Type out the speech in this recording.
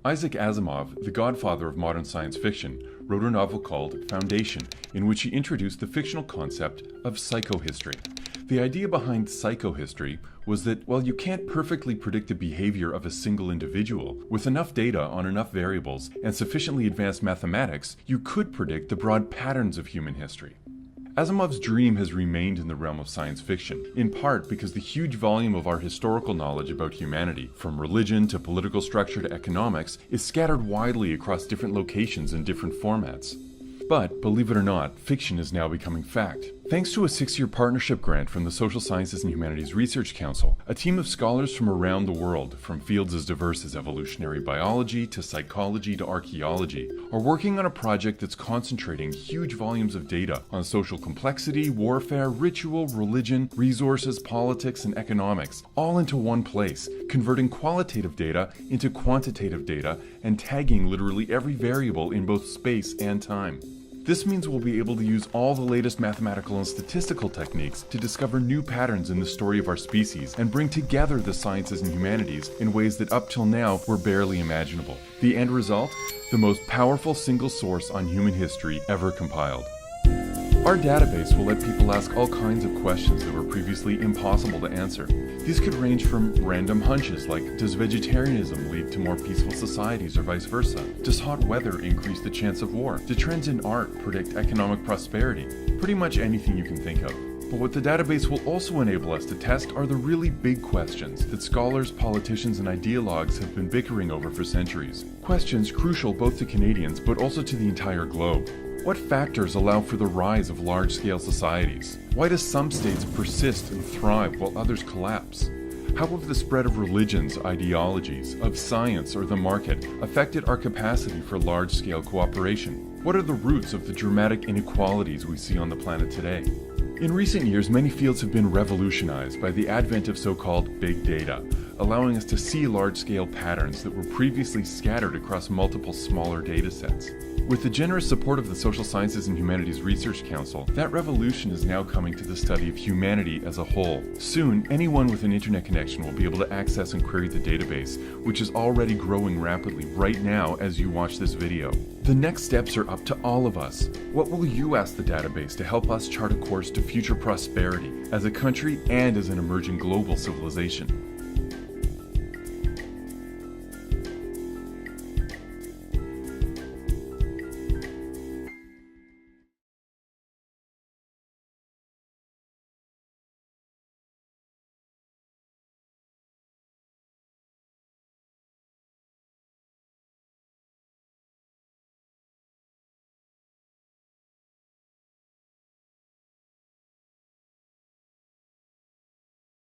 Isaac Asimov, the godfather of modern science fiction, wrote a novel called Foundation, in which he introduced the fictional concept of psychohistory. The idea behind psychohistory was that while you can't perfectly predict the behavior of a single individual, with enough data on enough variables and sufficiently advanced mathematics, you could predict the broad patterns of human history. Asimov's dream has remained in the realm of science fiction, in part because the huge volume of our historical knowledge about humanity, from religion to political structure to economics, is scattered widely across different locations and different formats. But, believe it or not, fiction is now becoming fact. Thanks to a 6-year partnership grant from the Social Sciences and Humanities Research Council, a team of scholars from around the world, from fields as diverse as evolutionary biology to psychology to archaeology, are working on a project that's concentrating huge volumes of data on social complexity, warfare, ritual, religion, resources, politics, and economics, all into one place, converting qualitative data into quantitative data and tagging literally every variable in both space and time. This means we'll be able to use all the latest mathematical and statistical techniques to discover new patterns in the story of our species and bring together the sciences and humanities in ways that up till now were barely imaginable. The end result? The most powerful single source on human history ever compiled. Our database will let people ask all kinds of questions that were previously impossible to answer. These could range from random hunches like, does vegetarianism lead to more peaceful societies or vice versa? Does hot weather increase the chance of war? Do trends in art predict economic prosperity? Pretty much anything you can think of. But what the database will also enable us to test are the really big questions that scholars, politicians, and ideologues have been bickering over for centuries. Questions crucial both to Canadians but also to the entire globe. What factors allow for the rise of large-scale societies? Why do some states persist and thrive while others collapse? How have the spread of religions, ideologies, of science, or the market affected our capacity for large-scale cooperation? What are the roots of the dramatic inequalities we see on the planet today? In recent years, many fields have been revolutionized by the advent of so-called big data, allowing us to see large-scale patterns that were previously scattered across multiple smaller data sets. With the generous support of the Social Sciences and Humanities Research Council, that revolution is now coming to the study of humanity as a whole. Soon, anyone with an internet connection will be able to access and query the database, which is already growing rapidly right now as you watch this video. The next steps are up to all of us. What will you ask the database to help us chart a course to future prosperity as a country and as an emerging global civilization?